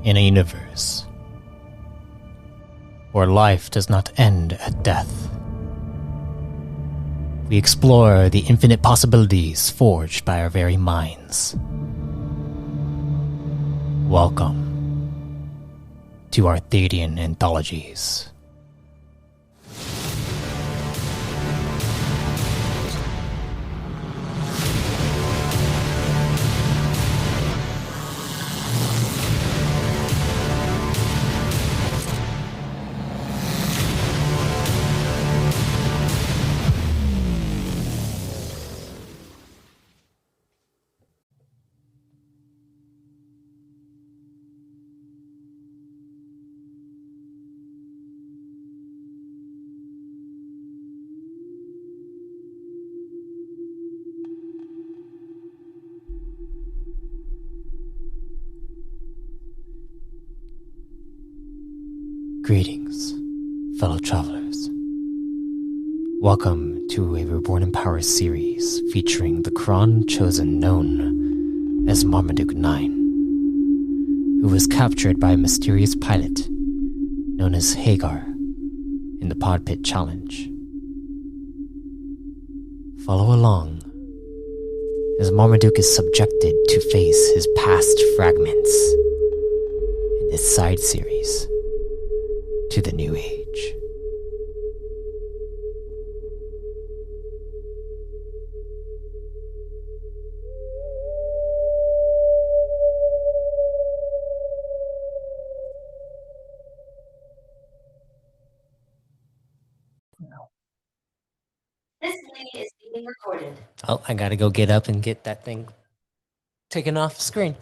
In a universe where life does not end at death, we explore the infinite possibilities forged by our very minds. Welcome to Arthadian Anthologies. Greetings, fellow travelers. Welcome to a Reborn in Power series featuring the Kron chosen known as Marmaduke 9, who was captured by a mysterious pilot known as Hagar in the Pod Pit Challenge. Follow along as Marmaduke is subjected to face his past fragments in this side series to the New Age. This meeting is being recorded. Oh, I gotta go get up and get that thing taken off the screen.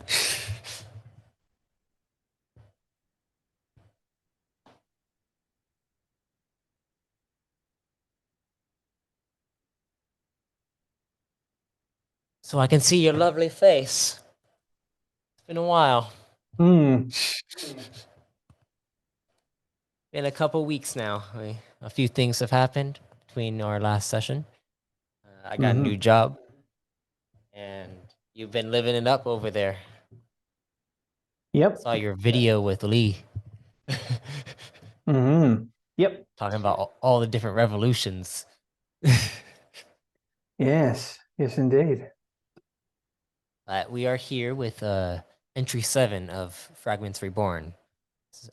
So I can see your lovely face. It's been a while. Been a couple weeks now. A few things have happened between our last session. I got a new job, and you've been living it up over there. Yep. Saw your video with Lee. Yep. Talking about all the different revolutions. Yes. Yes, indeed. We are here with entry 7 of Fragments Reborn.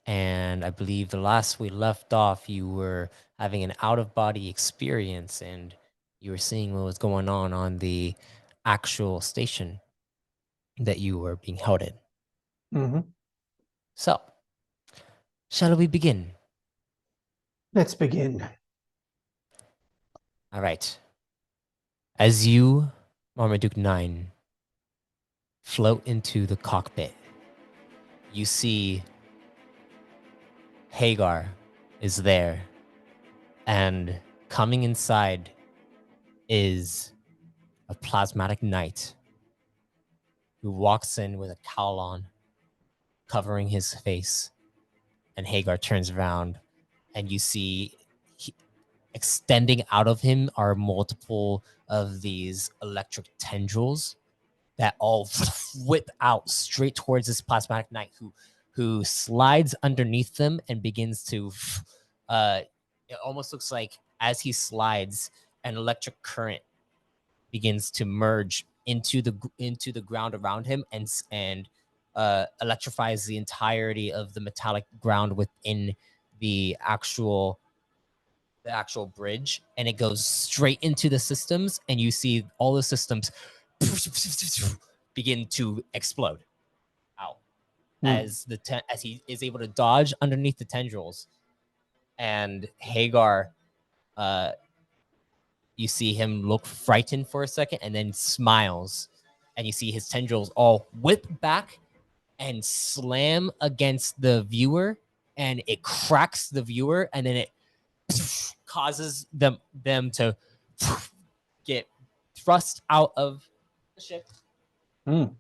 And I believe the last we left off, you were having an out-of-body experience and you were seeing what was going on the actual station that you were being held in. So, shall we begin? Let's begin. All right. As you, Marmaduke 9, float into the cockpit, you see Hagar is there, and coming inside is a plasmatic knight who walks in with a cowl on, covering his face. And Hagar turns around, and you see extending out of him are multiple of these electric tendrils that all whip out straight towards this plasmatic knight who slides underneath them and begins to it almost looks like as he slides, an electric current begins to merge into the ground around him and electrifies the entirety of the metallic ground within the actual bridge, and it goes straight into the systems, and you see all the systems begin to explode out as he is able to dodge underneath the tendrils. And Hagar, you see him look frightened for a second and then smiles, and you see his tendrils all whip back and slam against the viewer, and it cracks the viewer, and then it causes them to get thrust out of the ship. Move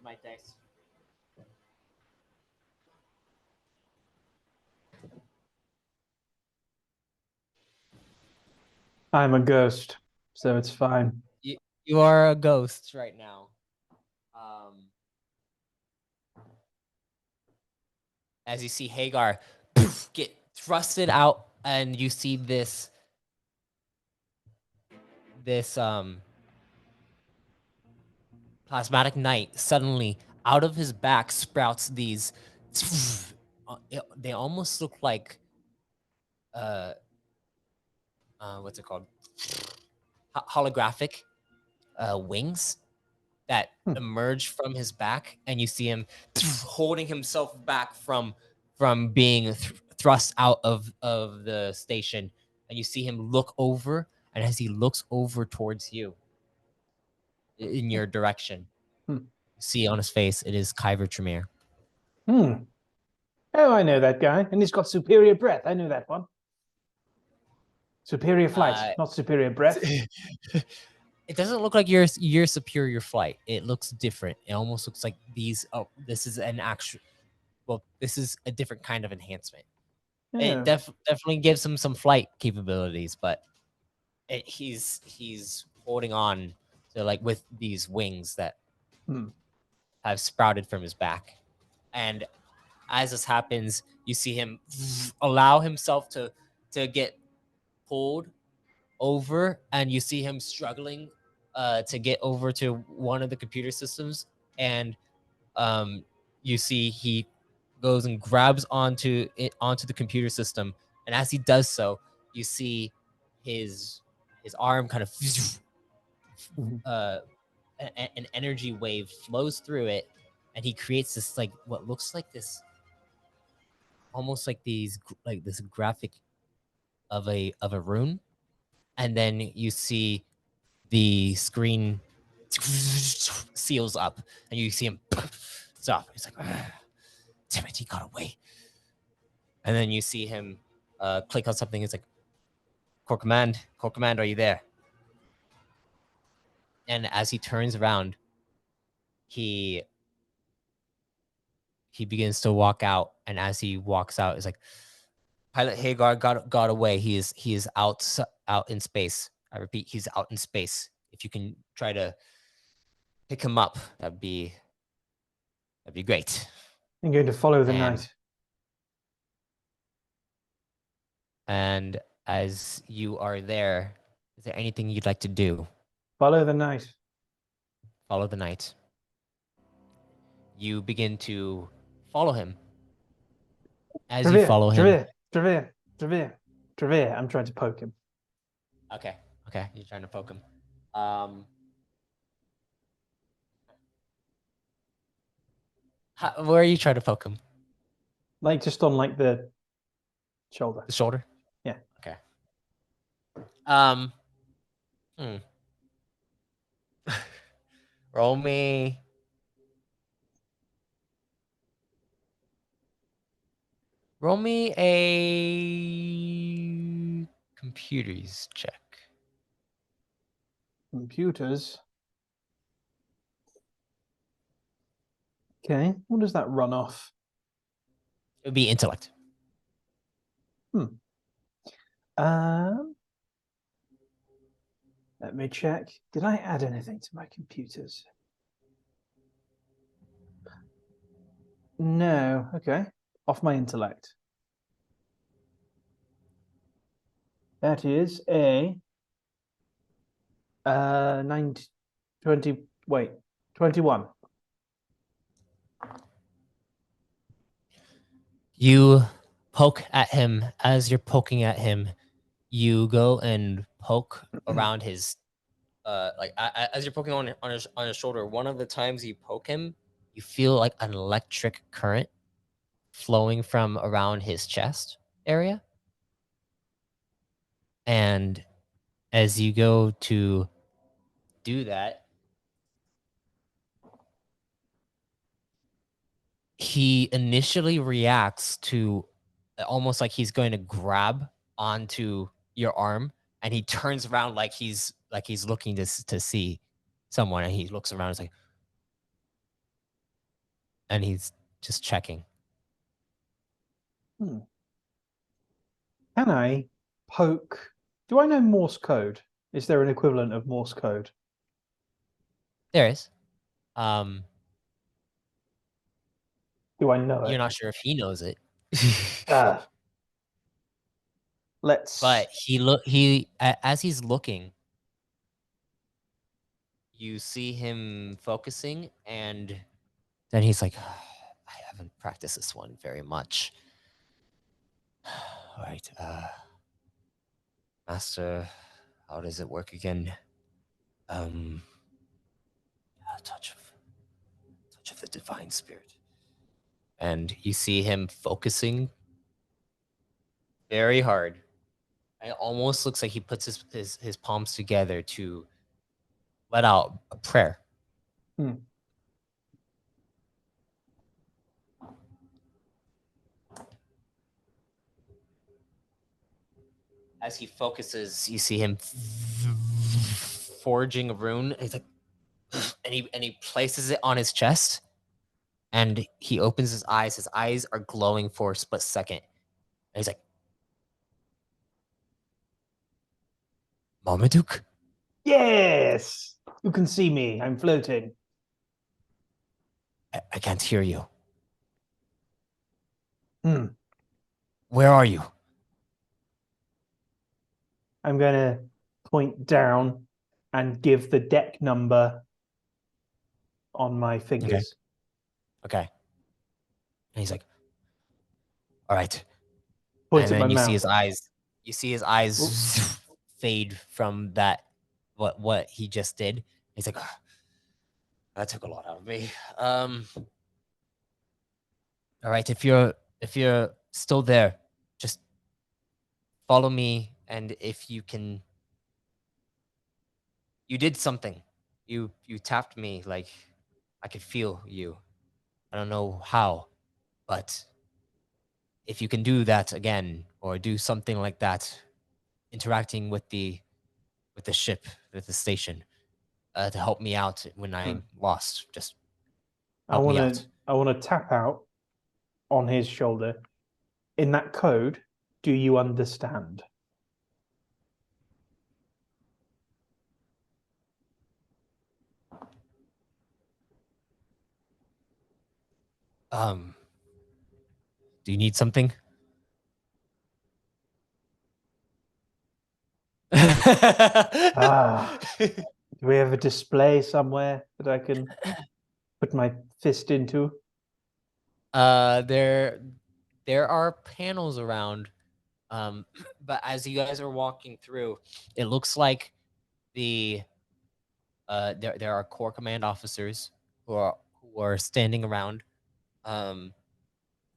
my dice. I'm a ghost, so it's fine. You are a ghost right now. as you see Hagar poof, get thrusted out, and you see this plasmatic knight suddenly out of his back sprouts these. They almost look like what's it called? Holographic wings that emerge from his back, and you see him holding himself back from being thrust out of the station, and you see him look over, and as he looks over towards you in your direction, you see on his face it is Kyver Tremere. Oh, I know that guy, and he's got superior breath. I know that one. Superior flight, not superior breath. It doesn't look like your superior flight. It looks different. It almost looks like these. Oh, this is an actual. Well, this is a different kind of enhancement. It definitely gives him some flight capabilities, but he's holding on to like with these wings that have sprouted from his back, and as this happens, you see him allow himself to get pulled over, and you see him struggling to get over to one of the computer systems, and you see he goes and grabs onto the computer system, and as he does so, you see his arm kind of an energy wave flows through it, and he creates this like what looks like this almost like this graphic of a rune, and then you see the screen seals up, and you see him stop. He's like, damn it, he got away. And then you see him click on something. It's like, core command, are you there? And as he turns around, he begins to walk out, and as he walks out, it's like, Pilot Hagar got away. He is out in space. I repeat, he's out in space. If you can try to pick him up, that'd be great. I'm going to follow the knight. And as you are there, is there anything you'd like to do? Follow the knight. Follow the knight. You begin to follow him. As you follow him. Trevere. I'm trying to poke him. Okay. You're trying to poke him. Where are you trying to poke him? Like just on like the shoulder. The shoulder? Yeah. Okay. Roll me. Roll me a computers check. Computers. Okay. What does that run off? It would be intellect. Let me check. Did I add anything to my computers? No. Okay. Off my intellect. That is a 21. You poke at him. As you're poking at him, you go and poke around his as you're poking on his shoulder. One of the times you poke him, you feel like an electric current flowing from around his chest area. And as you go to do that, he initially reacts to almost like he's going to grab onto your arm, and he turns around like he's looking to see someone, and he looks around, and he's just checking. Can I poke? Do I know Morse code? Is there an equivalent of Morse code? There is. Do I know it? You're not sure if he knows it. Let's. But as he's looking, you see him focusing, and then he's like, I haven't practiced this one very much. All right, Master, how does it work again? Touch of the divine spirit. And you see him focusing very hard. It almost looks like he puts his palms together to let out a prayer. As he focuses, you see him forging a rune. He's like, and he places it on his chest, and he opens his eyes. His eyes are glowing for a split second. And he's like, Marmaduke? Yes! You can see me. I'm floating. I can't hear you. Hmm. Where are you? I'm going to point down and give the deck number on my fingers. Okay. And he's like, all right. Point And at my then you see mouth. his eyes. You see his eyes fade from that what he just did. He's like, "Ah, that took a lot out of me. All right, if you're still there, just follow me, and if you can, you did something. You tapped me like I could feel you. I don't know how, but if you can do that again or do something like that, interacting with the ship, with the station, to help me out when I'm lost, just help me out. I want to tap out on his shoulder. In that code, do you understand? Do you need something? Do we have a display somewhere that I can put my fist into? There are panels around, but as you guys are walking through, it looks like there are core command officers who are standing around,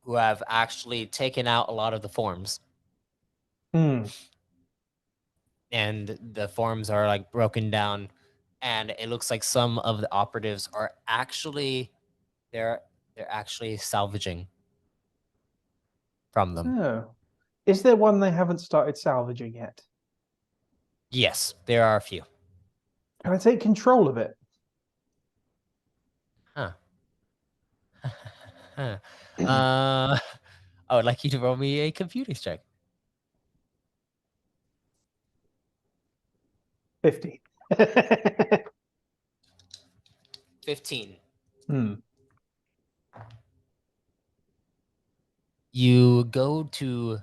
who have actually taken out a lot of the forms. And the forms are like broken down, and it looks like some of the operatives are actually they're actually salvaging from them. Oh. Is there one they haven't started salvaging yet? Yes, there are a few. Can I take control of it? Huh. I would like you to roll me a computing check. 50. 15. Hmm. You go to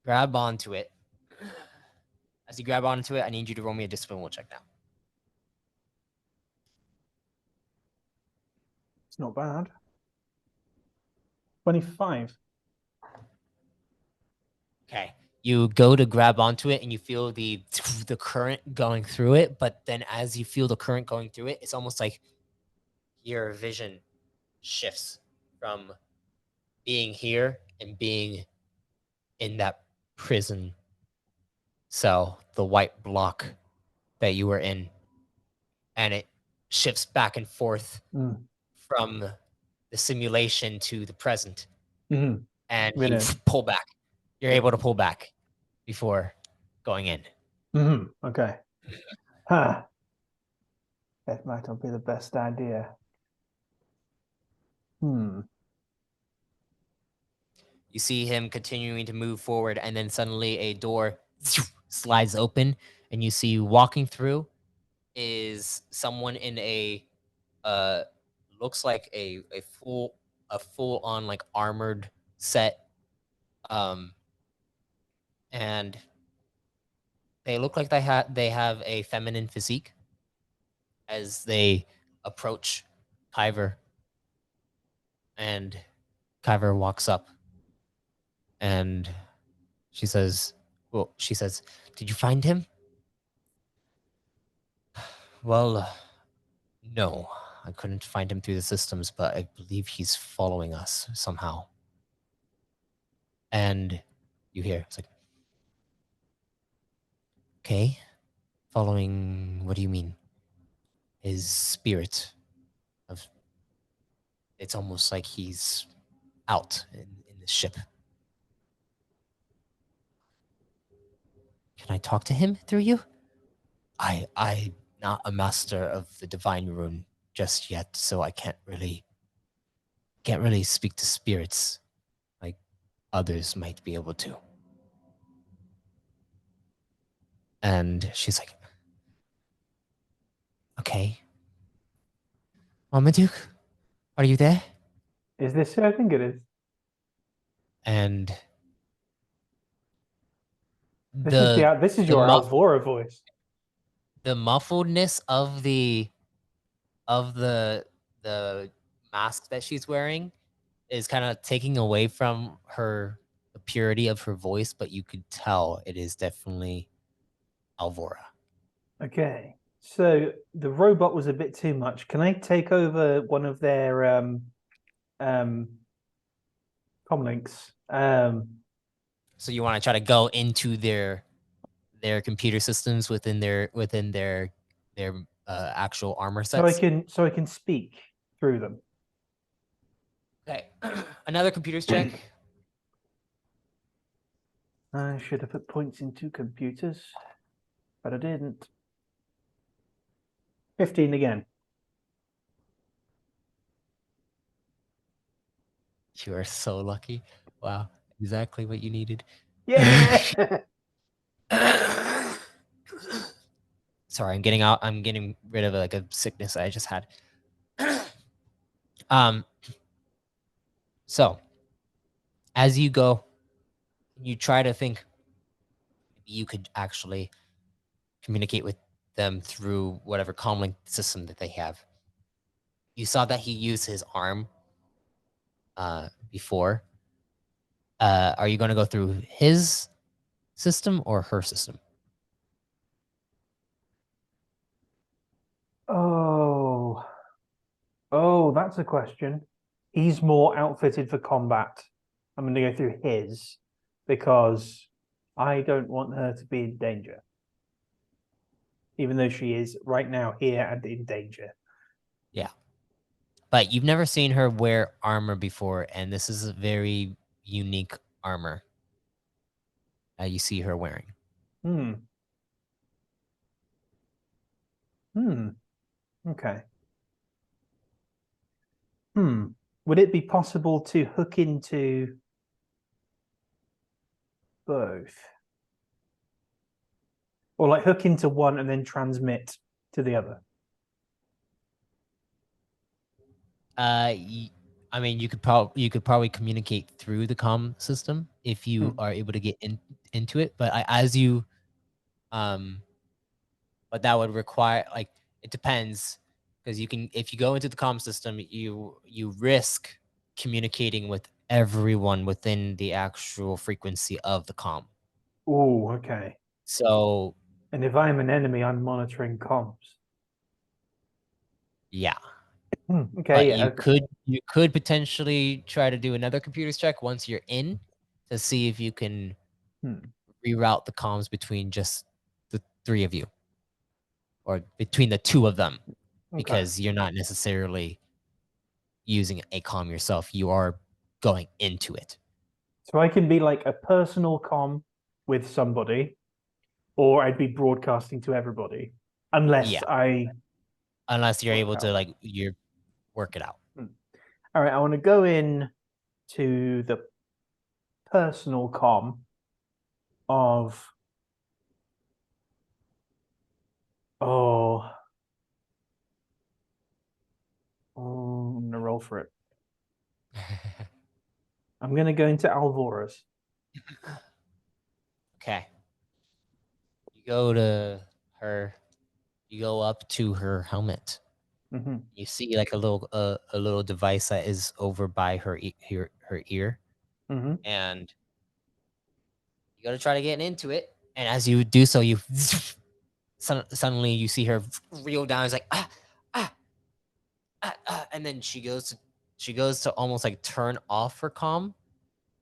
grab onto it. As you grab onto it, I need you to roll me a discipline check now. It's not bad. 25. Okay. You go to grab onto it and you feel the current going through it, but then as you feel the current going through it, it's almost like your vision shifts from being here and being in that prison cell, the white block that you were in. And it shifts back and forth from the simulation to the present. Mm-hmm. And you pull back. You're able to pull back before going in. Mm-hmm. Okay. Huh. That might not be the best idea. Hmm. You see him continuing to move forward, and then suddenly a door slides open, and you see walking through is someone in a looks like a full on like armored set, and they look like they have a feminine physique as they approach Kyver, and Kyver walks up and she says, "Did you find him?" Well, no, I couldn't find him through the systems, but I believe he's following us somehow. And you hear, it's like, okay, following, what do you mean? His spirit of, it's almost like he's out in the ship. Can I talk to him through you? I'm not a master of the divine rune just yet, so I can't really speak to spirits like others might be able to. And she's like, okay. Marmaduke, are you there? Is this who I think it is? And This is your Alvora voice. The muffledness of the mask that she's wearing is kind of taking away from the purity of her voice, but you could tell it is definitely Alvora. Okay. So the robot was a bit too much. Can I take over one of their comlinks? So you want to try to go into their computer systems within their actual armor sets. So I can speak through them. Okay. Another computers check. I should have put points into computers, but I didn't. 15 again. You are so lucky. Wow. Exactly what you needed. Yeah. Sorry, I'm getting rid of like a sickness I just had. So as you go, you try to think maybe you could actually communicate with them through whatever comlink system that they have. You saw that he used his arm before. Are you going to go through his system or her system? Oh, that's a question. He's more outfitted for combat. I'm going to go through his because I don't want her to be in danger. Even though she is right now here and in danger. Yeah. But you've never seen her wear armor before, and this is a very unique armor that you see her wearing. Okay. Would it be possible to hook into both? Or like hook into one and then transmit to the other? I mean, you could probably communicate through the comm system if you are able to get into it. But but that would require, like, it depends, because if you go into the comm system, you risk communicating with everyone within the actual frequency of the comm. Oh, okay. So, and if I'm an enemy, I'm monitoring comms. Yeah. Okay. But yeah. You could potentially try to do another computers check once you're in to see if you can reroute the comms between just the three of you, or between the two of them, because you're not necessarily using a comm yourself. You are going into it. So I can be like a personal comm with somebody, or I'd be broadcasting to everybody, unless you're able to you work it out. All right, I want to go in to the personal comm of Oh, I'm gonna roll for it. I'm gonna go into Alvora's. Okay. You go to her. You go up to her helmet. Mm-hmm. You see like a little device that is over by her ear, Mm-hmm. and you go to try to get into it. And as you do so, you suddenly you see her reel down. It's like and then she goes to almost like turn off her comm.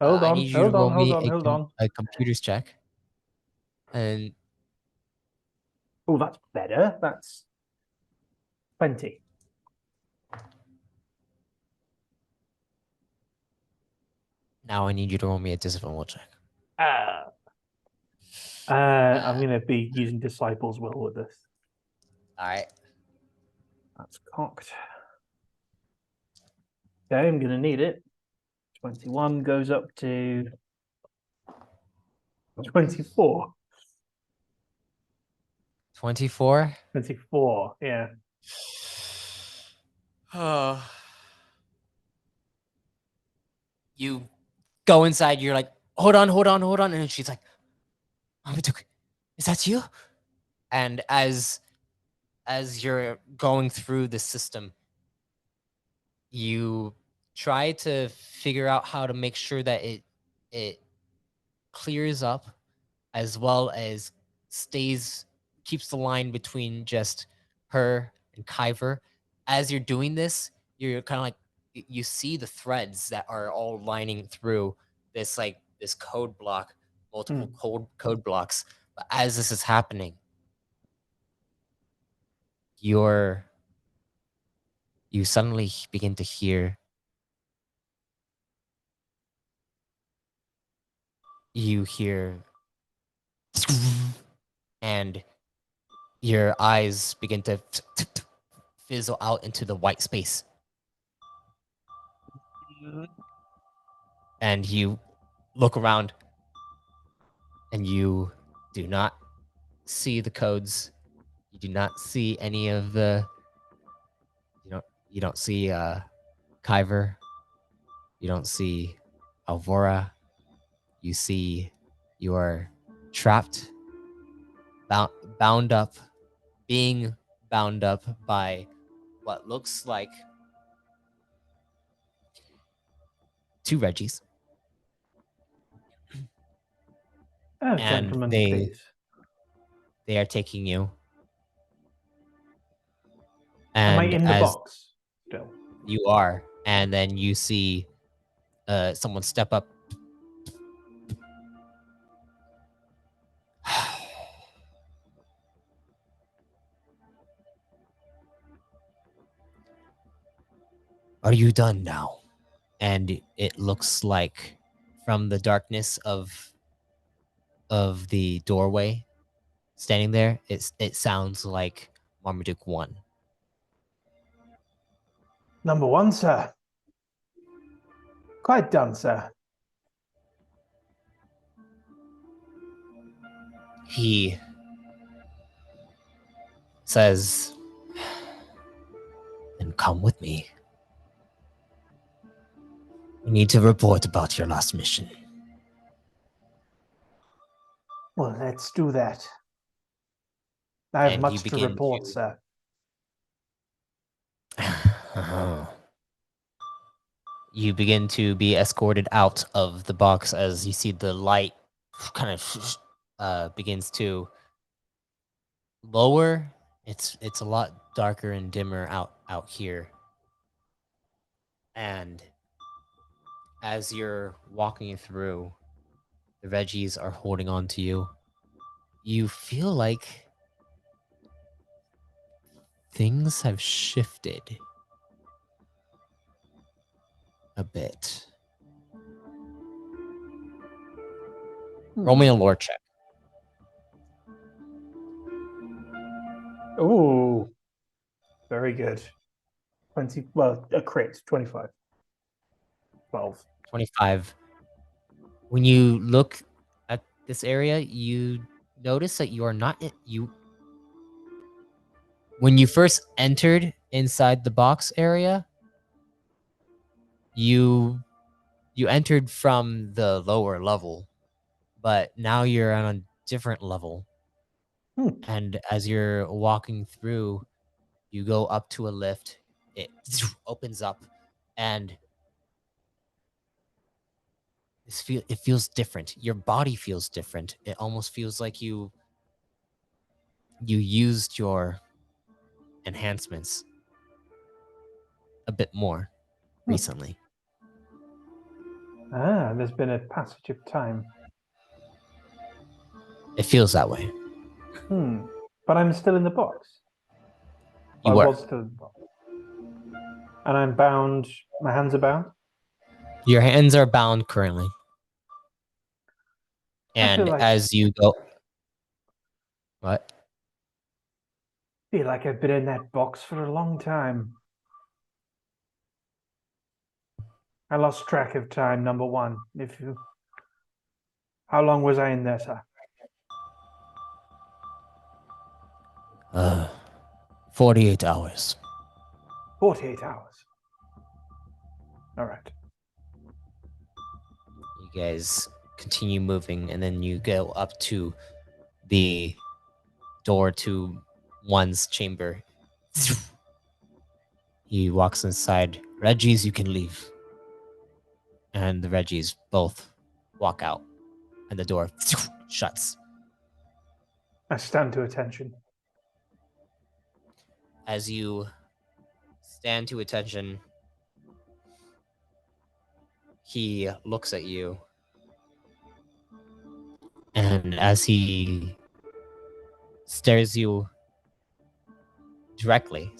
Hold I on, need you to hold roll on, hold me on, hold on. a computer's check. And Oh, that's better. That's 20. now I need you to roll me a discipline check. Ah. I'm gonna be using Disciples Will with this. All right. That's cocked. Okay, I'm gonna need it. 21 goes up to 24. 24. 24, yeah. You go inside. You're like, hold on, hold on, hold on. And she's like, Marmaduke, is that you? And as you're going through the system, you try to figure out how to make sure that it clears up as well as keeps the line between just her and Kyver. As you're doing this, you're kind of like you see the threads that are all lining through this code block, multiple code blocks. But as this is happening, you're you suddenly begin to hear you hear and your eyes begin to fizzle out into the white space. And you look around and you do not see the codes. You do not see any of the you don't see Kyver. You don't see Alvora. You see you are trapped, bound up, being bound up by what looks like two Reggies. Oh, And gentlemen's peace. they are taking you. Am I And in the as box still? you are, and then you see someone step up. Are you done now? And it looks like from the darkness of the doorway standing there, it sounds like Marmaduke 1. Number 1, sir. Quite done, sir. He says, then come with me. We need to report about your last mission. Well, let's do that. I have And much to report, sir. You begin to be escorted out of the box as you see the light kind of begins to lower. It's a lot darker and dimmer out here. And as you're walking through, the Reggies are holding on to you. You feel like things have shifted a bit. Roll me a lore check. Oh, very good. 20, well, a crit, 25. 12. 25. When you look at this area, you notice that you are not you when you first entered inside the box area, you entered from the lower level, but now you're on a different level. And as you're walking through, you go up to a lift. It opens up, and it feels different. Your body feels different. It almost feels like you used your enhancements a bit more recently. There's been a passage of time. It feels that way. But I'm still in the box. You I were. was still in the box. And I'm bound. My hands are bound. Your hands are bound currently. And like- as you go... What? I feel like I've been in that box for a long time. I lost track of time, number one. How long was I in there, sir? 48 hours. 48 hours. All right. You guys continue moving, and then you go up to the door to one's chamber. He walks inside. Reggie's, you can leave. And the Reggies both walk out, and the door shuts. I stand to attention. As you stand to attention, he looks at you. And as he stares at you directly,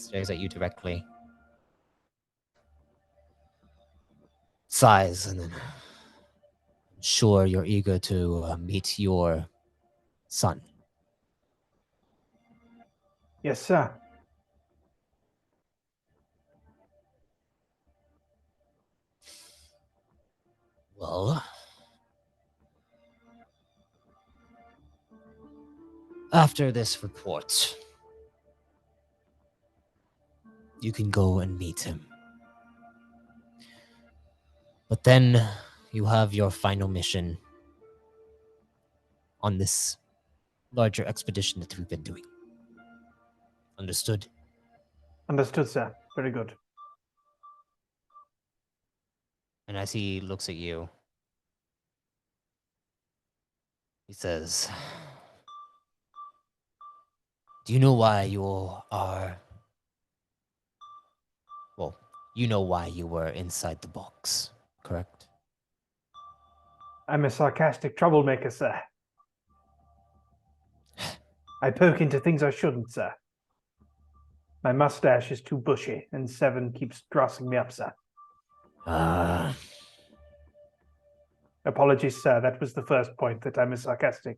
sighs, and then, I'm sure you're eager to meet your son. Yes, sir. Well, after this report, you can go and meet him. But then you have your final mission on this larger expedition that we've been doing. Understood? Understood, sir. Very good. And as he looks at you, he says, do you know why you are... Well, you know why you were inside the box, correct? I'm a sarcastic troublemaker, sir. I poke into things I shouldn't, sir. My mustache is too bushy, and Seven keeps dressing me up, sir. Apologies, sir. That was the first point, that I'm a sarcastic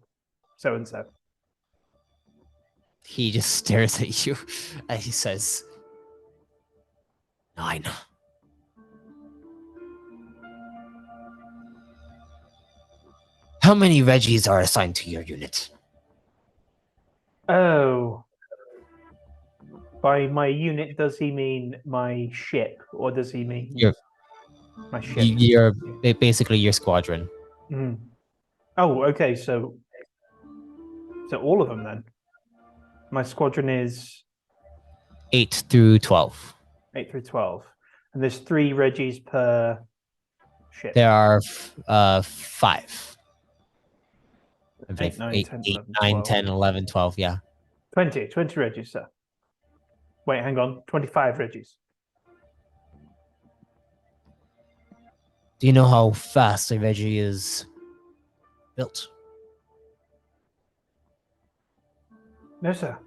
so-and-so. He just stares at you and he says, 9. How many Reggies are assigned to your unit? Oh. By my unit, does he mean my ship, or does he mean my ship? You're basically your squadron. Oh, okay. So all of them then. My squadron is 8 through 12. 8 through 12, and there's 3 Reggies per ship. There are 5. 8, 9, 10, 11, 9, 12. 10, 11, 12, yeah. 20 Reggies, sir. Wait, hang on. 25 Reggies. Do you know how fast a Reggie is built? No, sir.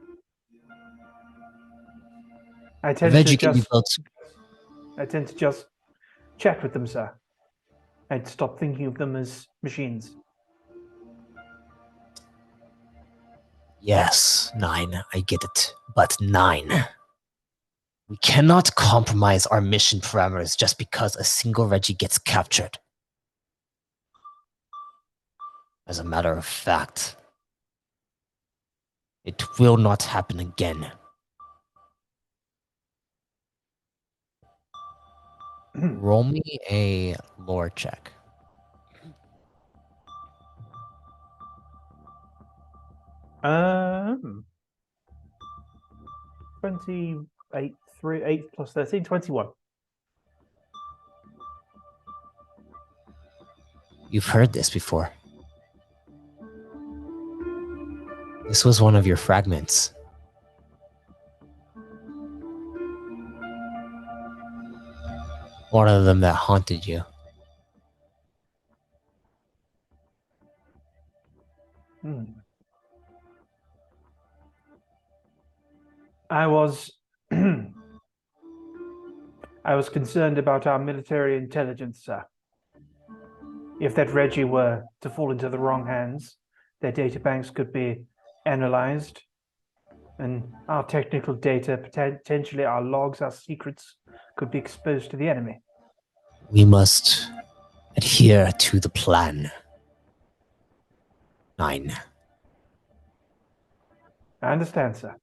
I A tend Reggie to can be built. just chat with them, sir. I'd stop thinking of them as machines. Yes, 9, I get it. But 9. We cannot compromise our mission parameters just because a single Reggie gets captured. As a matter of fact, it will not happen again. Roll me a lore check. Um, 28, 8 plus 13, 21. You've heard this before. This was one of your fragments. One of them that haunted you. Hmm. I was I was concerned about our military intelligence, sir. If that Reggie were to fall into the wrong hands, their databanks could be analyzed, and our technical data, potentially our logs, our secrets, could be exposed to the enemy. We must adhere to the plan. 9. I understand, sir.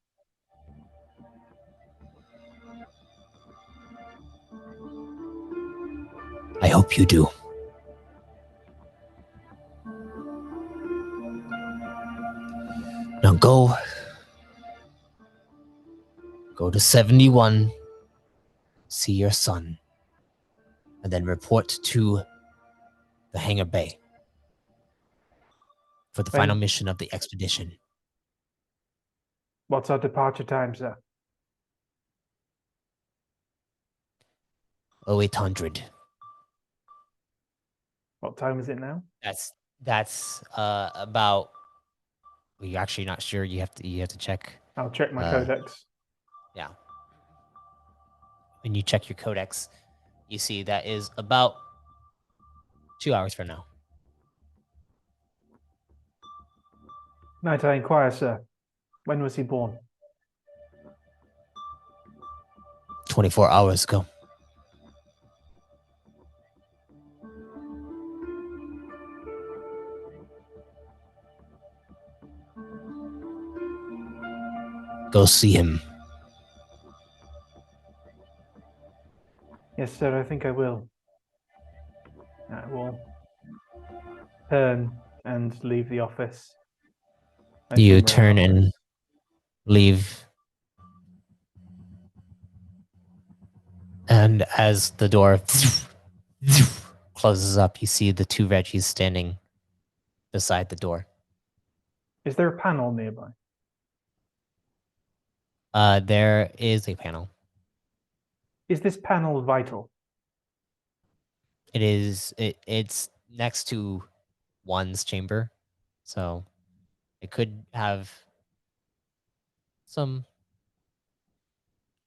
I hope you do. Now go to 71, see your son, and then report to the hangar bay for the final mission of the expedition. What's our departure time, sir? 0800. What time is it now? That's about. Well, you're actually not sure. You have to check. I'll check my codex. Yeah. When you check your codex, you see that is about 2 hours from now. Might I inquire, sir? When was he born? 24 hours ago. Go see him. Yes, sir, I think I will. I will turn and leave the office. You turn and leave. And as the door closes up, you see the 2 Reggies standing beside the door. Is there a panel nearby? There is a panel. Is this panel vital? It's next to one's chamber, so it could have some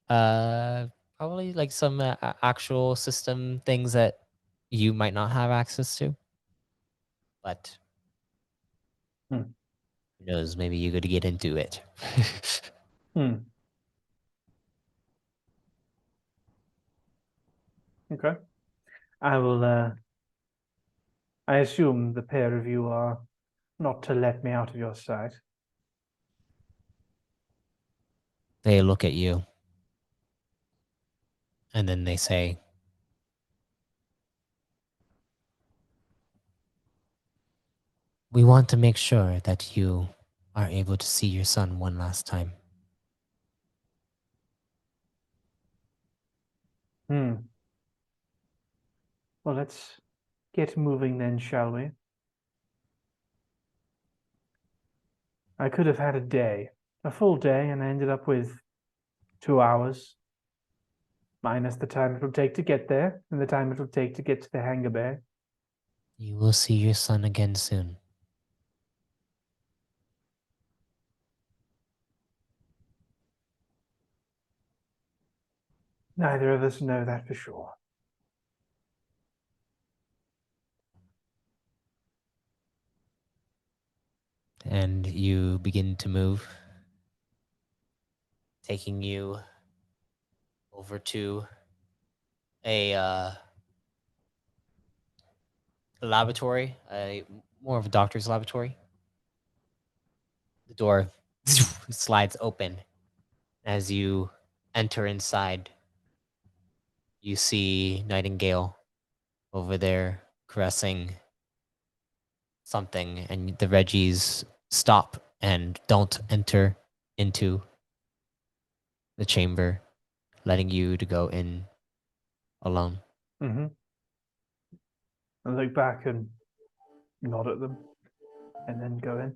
probably like some actual system things that you might not have access to, but who knows, maybe you could get into it. Okay. I will I assume the pair of you are not to let me out of your sight. They look at you and then they say, we want to make sure that you are able to see your son one last time. Well, let's get moving then, shall we? I could have had a full day, and I ended up with 2 hours, minus the time it'll take to get there and the time it'll take to get to the hangar bay. You will see your son again soon. Neither of us know that for sure. And you begin to move, taking you over to a laboratory, more of a doctor's laboratory. The door slides open as you enter inside. You see Nightingale over there caressing something, and the Reggies stop and don't enter into the chamber, letting you to go in alone. Mm-hmm. I look back and nod at them, and then go in.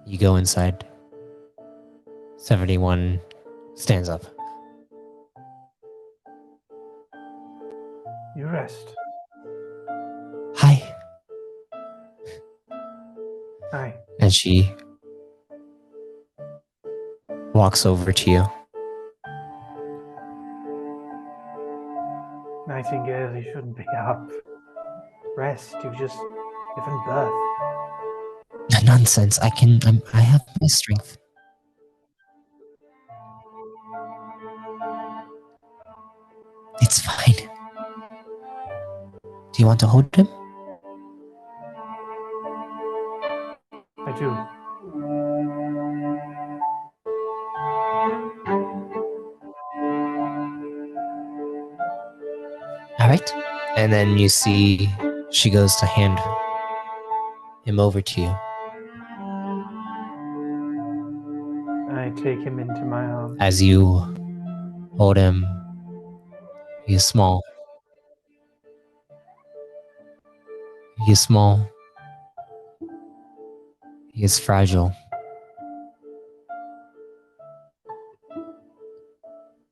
You go inside. 71 stands up. You rest. Hi. Hi. And she walks over to you. Nightingale, you shouldn't be up. Rest. You've just given birth. Nonsense. I have my strength. It's fine. Do you want to hold him? I do. All right. And then you see she goes to hand him over to you. I take him into my arms. As you hold him, he is small. He is small. He is fragile.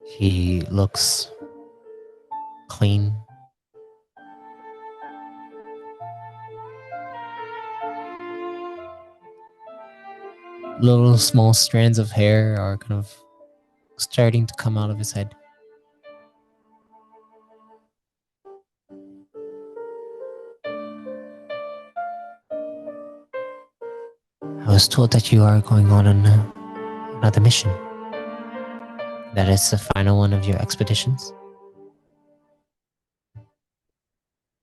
He looks clean. Little small strands of hair are kind of starting to come out of his head. I was told that you are going on another mission. That is the final one of your expeditions?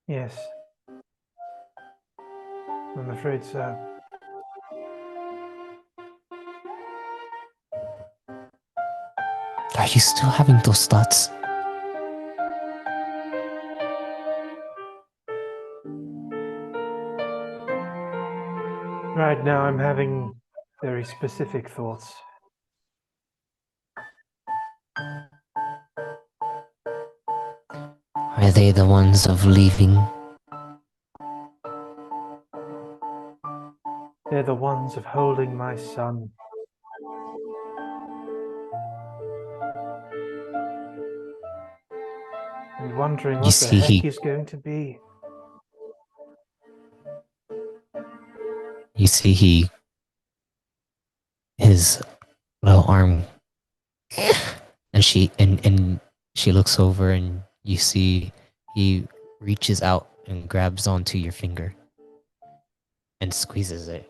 Yes. I'm afraid so. Are you still having those thoughts? Right now, I'm having very specific thoughts. Are they the ones of leaving? They're the ones of holding my son. And wondering what the see heck he- he's going to be. You see his little arm, and she looks over, and you see he reaches out and grabs onto your finger and squeezes it.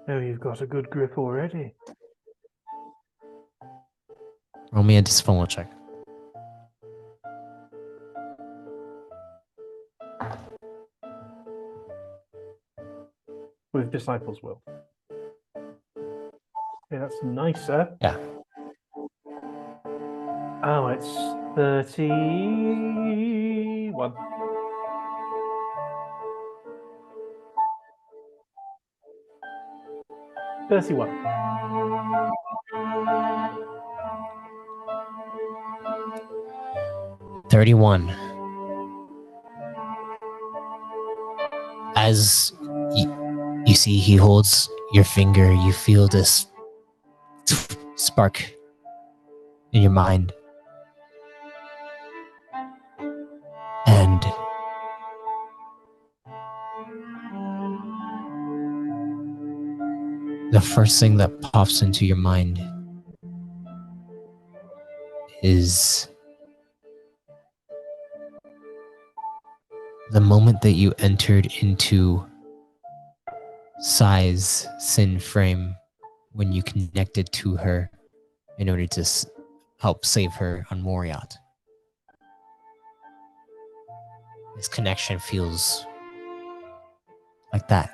Oh, you've got a good grip already. Roll me a discipline check. With Disciples Will. Yeah, that's nicer. Yeah. Oh, it's 31. $31. 31. As you see he holds your finger, you feel this spark in your mind. And the first thing that pops into your mind is the moment that you entered into Sai's sin frame when you connected to her in order to help save her on Moriat. This connection feels like that.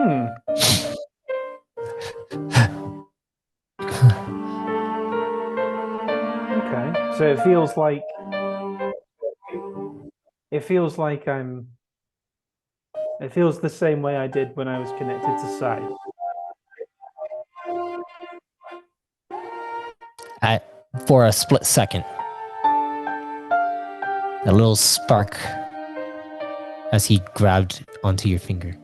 Okay, so it feels like I'm. It feels the same way I did when I was connected to Sai. For a split second, a little spark as he grabbed onto your finger.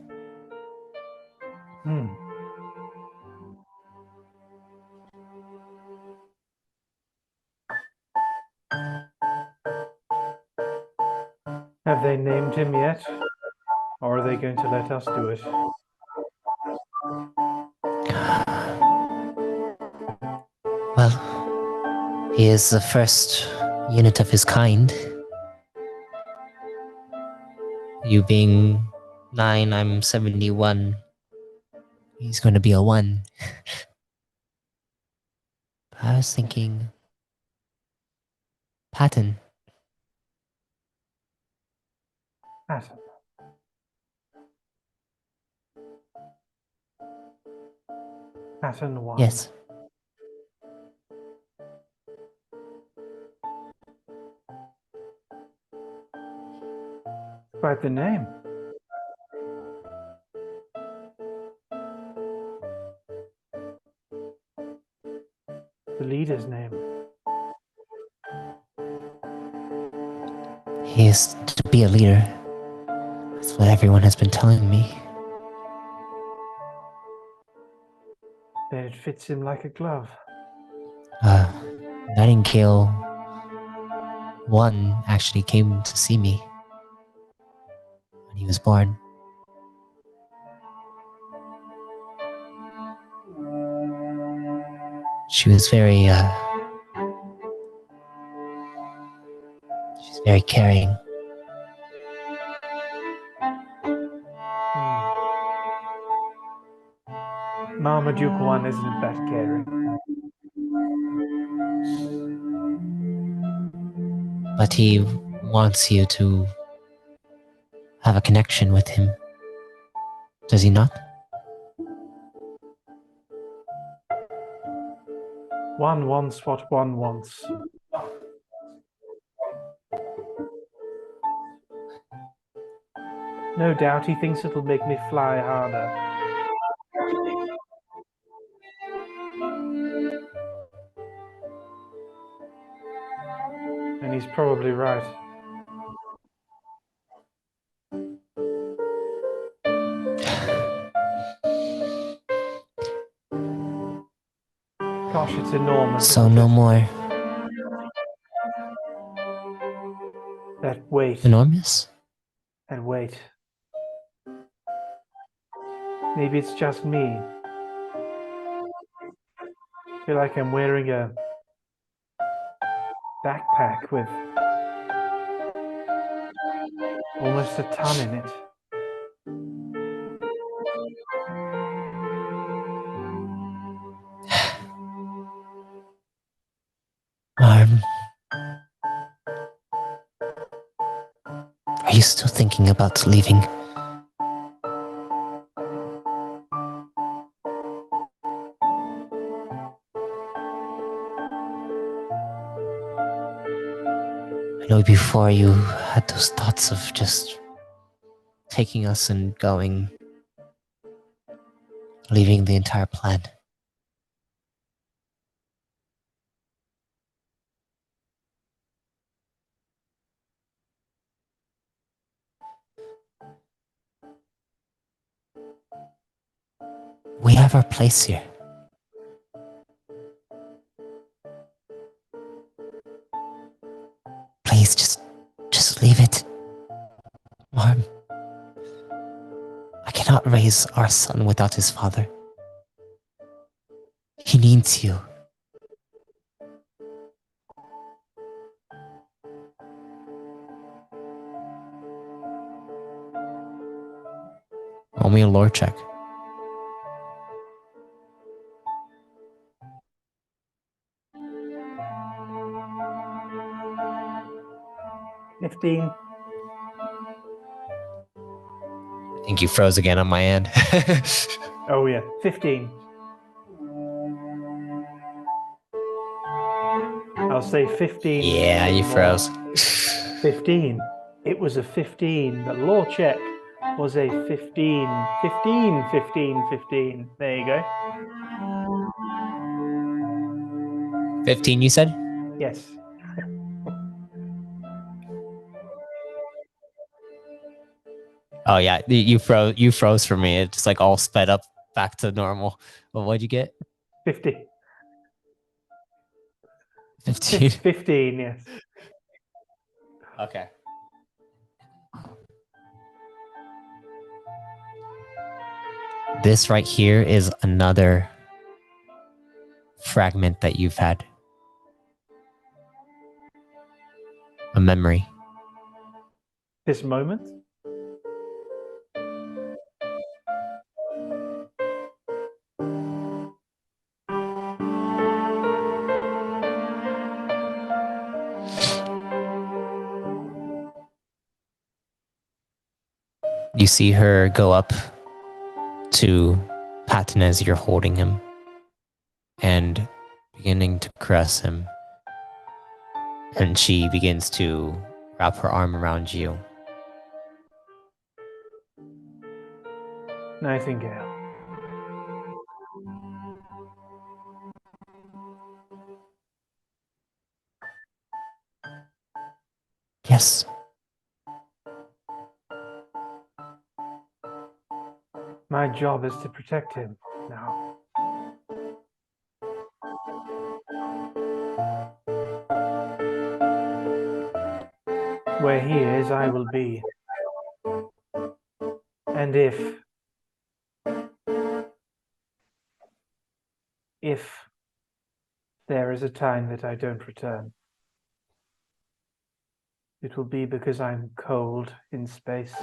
Have they named him yet? Or are they going to let us do it? Well, he is the first unit of his kind. You being 9, I'm 71. He's going to be a 1. I was thinking... Patton. Patton. Patton 1. Yes. Quite the name. The leader's name. He is to be a leader. That's what everyone has been telling me. Then it fits him like a glove. Nightingale 1 actually came to see me when he was born. She was very, she's very caring. Marmaduke 1 isn't that caring. But he wants you to have a connection with him. Does he not? 1 wants what 1 wants. No doubt he thinks it'll make me fly harder. And he's probably right. Gosh, it's enormous. So no more. That weight. Enormous? That weight. Maybe it's just me. I feel like I'm wearing a backpack with almost a ton in it. Are you still thinking about leaving? I know before you had those thoughts of just taking us and going, leaving the entire plan. We have our place here. Please, just leave it. Mom, I cannot raise our son without his father. He needs you. Roll me a lore check. 15. think you froze again on my end. Oh yeah, 15. I'll say 15. Yeah, you more. froze. 15. It was a 15. The law check was a 15. 15, 15, 15. There you go. 15, you said? Yes. Oh yeah, you froze for me. It just like all sped up back to normal. Well, what'd you get? 50. 15. 15, yes. Okay. This right here is another fragment that you've had. A memory. This moment? You see her go up to Patton as you're holding him and beginning to caress him. And she begins to wrap her arm around you. Nightingale. Yes. My job is to protect him now. Where he is, I will be. And if there is a time that I don't return, it will be because I'm cold in space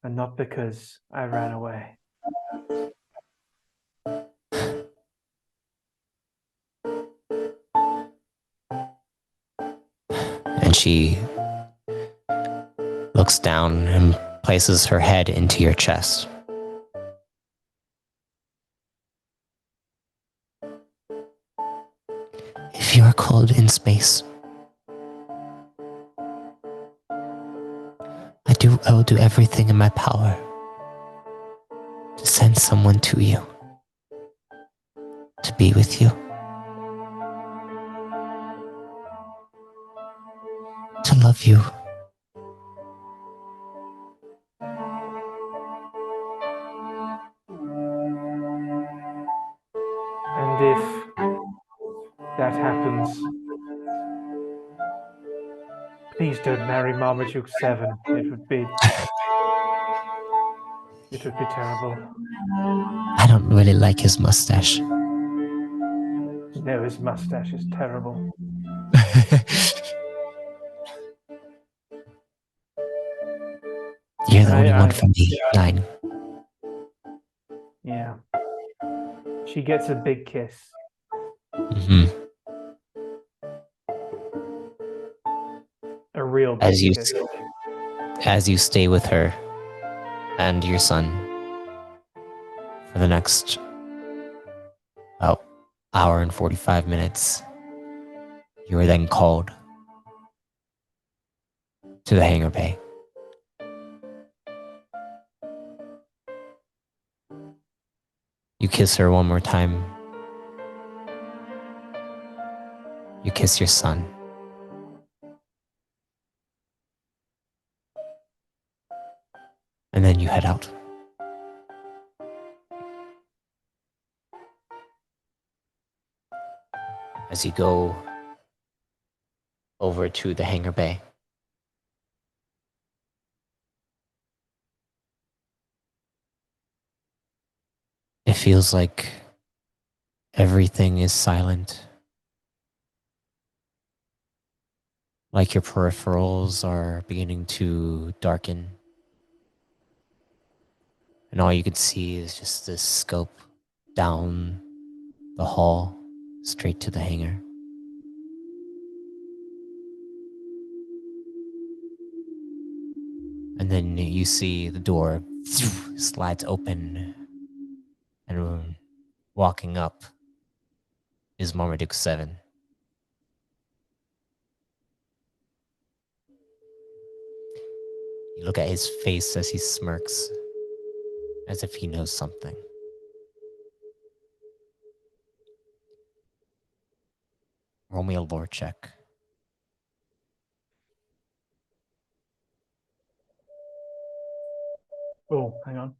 and not because I ran away. And she looks down and places her head into your chest. If you are cold in space, I will do everything in my power to send someone to you, to be with you, to love you. And if that happens, please don't marry Marmaduke 7. It would be terrible. I don't really like his mustache. No, his mustache is terrible. You're the only one from the 9. Yeah. She gets a big kiss. Mm-hmm. A real big kiss. As you stay with her and your son for the next about hour and 45 minutes, you are then called to the hangar bay. You kiss her one more time. You kiss your son. And then you head out. As you go over to the hangar bay, it feels like everything is silent. Like your peripherals are beginning to darken. And all you can see is just this scope down the hall, straight to the hangar. And then you see the door slides open, and walking up is Marmaduke 7. You look at his face as he smirks, as if he knows something. Roll me a lore check. Oh, hang on.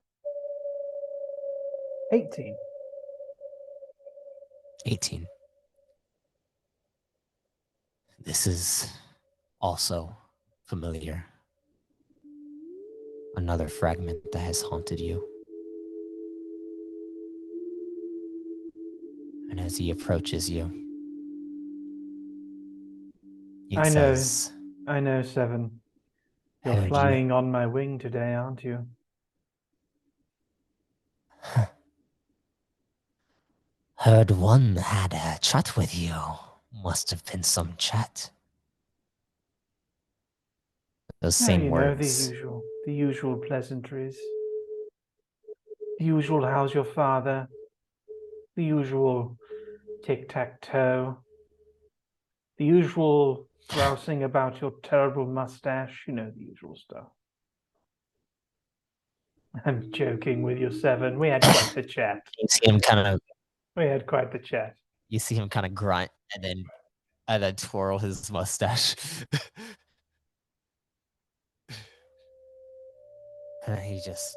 18. 18. This is also familiar. Another fragment that has haunted you. And as he approaches you, he I know. says, I know, Seven. You're Heard flying on my wing today, aren't you? Heard one had a chat with you. Must have been some chat. Those Oh, same you know, words. the usual pleasantries. The usual, how's your father? The usual tic-tac-toe. The usual grousing about your terrible mustache. You know, the usual stuff. I'm joking with your Seven. We had quite the chat. You see him kind of. We had quite the chat. You see him kind of grunt and then twirl his mustache. And he just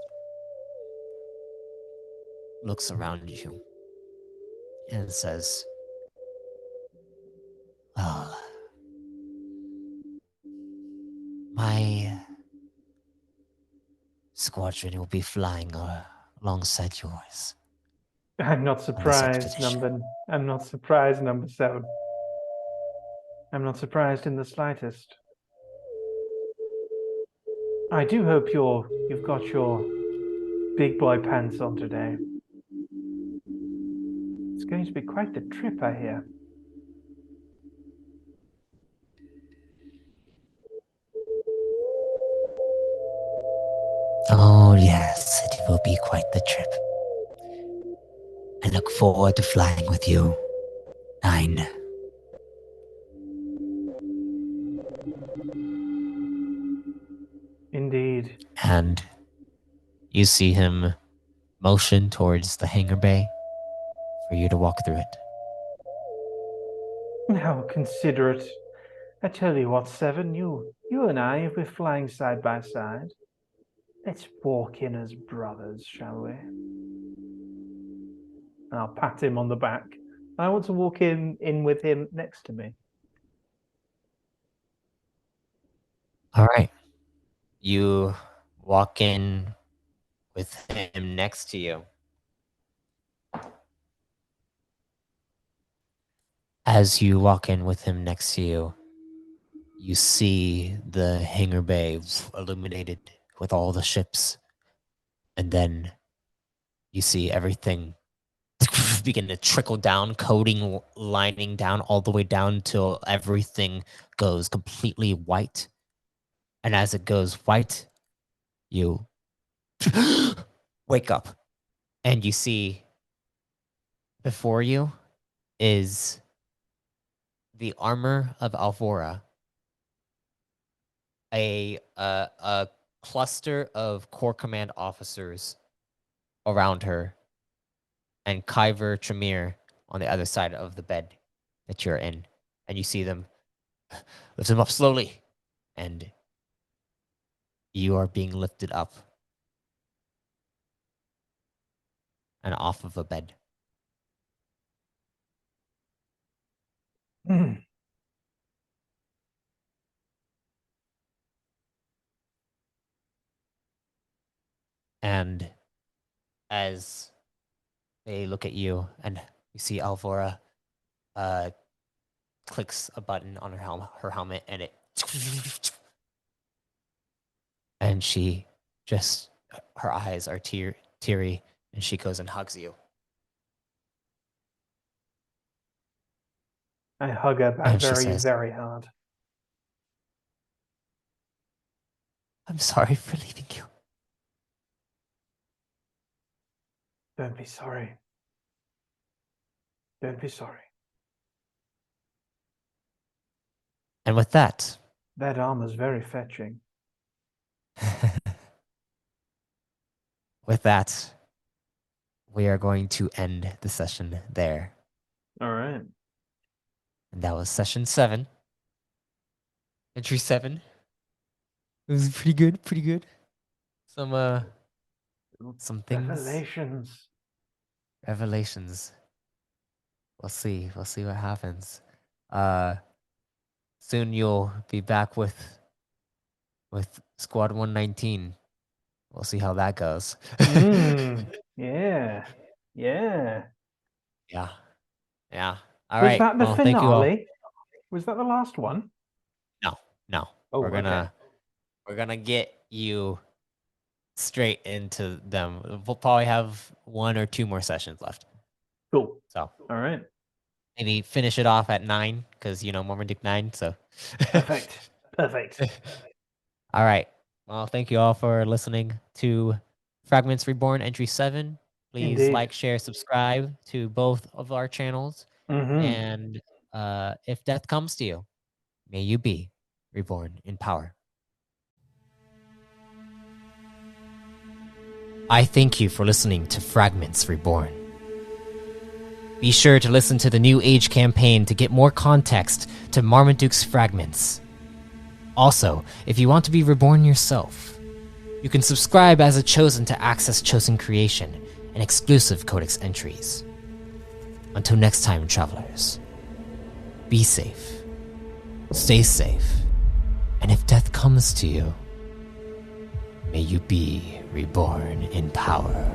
looks around you and says, "Well, my squadron will be flying alongside yours I'm not on this surprised, expedition." I'm not surprised, number 7. I'm not surprised in the slightest. I do hope you've got your big boy pants on today. It's going to be quite the trip, I hear. Oh, yes, it will be quite the trip. I look forward to flying with you, 9. Indeed. And you see him motion towards the hangar bay for you to walk through it. How considerate. I tell you what, Seven, you and I, if we're flying side by side, let's walk in as brothers, shall we? And I'll pat him on the back. I want to walk in with him next to me. All right. You walk in with him next to you. As you walk in with him next to you, you see the hangar bay illuminated with all the ships. And then you see everything begin to trickle down, coding lining down all the way down till everything goes completely white. And as it goes white, you wake up and you see before you is the armor of Alvora, a cluster of Corps Command officers around her, and Kyver Tremere on the other side of the bed that you're in. And you see them lift him up slowly, and you are being lifted up and off of a bed. And as they look at you, and you see Alvora clicks a button on her helmet, and it and she just her eyes are teary, and she goes and hugs you. I hug her back And she very, says, very hard. I'm sorry for leaving you. Don't be sorry. Don't be sorry. And with that, That armor's very fetching. with that, we are going to end the session there. All right. And that was session 7. Entry 7. It was pretty good, pretty good. Some things. Revelations. We'll see. We'll see what happens. Soon you'll be back with Squad 119. We'll see how that goes. Yeah. Yeah. Yeah. Yeah. All Was right. that the Well, thank you all. finale? Was that the last one? No. Oh, we're gonna get you straight into them. We'll probably have 1 or 2 more sessions left. Cool. So All right. maybe finish it off at 9 because Marmaduke 9. So Perfect. Perfect. All right. Well, thank you all for listening to Fragments Reborn Entry 7. Please Indeed. like, share, subscribe to both of our channels. And if death comes to you, may you be reborn in power. I thank you for listening to Fragments Reborn. Be sure to listen to the New Age campaign to get more context to Marmaduke's Fragments. Also, if you want to be reborn yourself, you can subscribe as a Chosen to access Chosen creation and exclusive Codex entries. Until next time, travelers, be safe, stay safe, and if death comes to you, may you be reborn in power.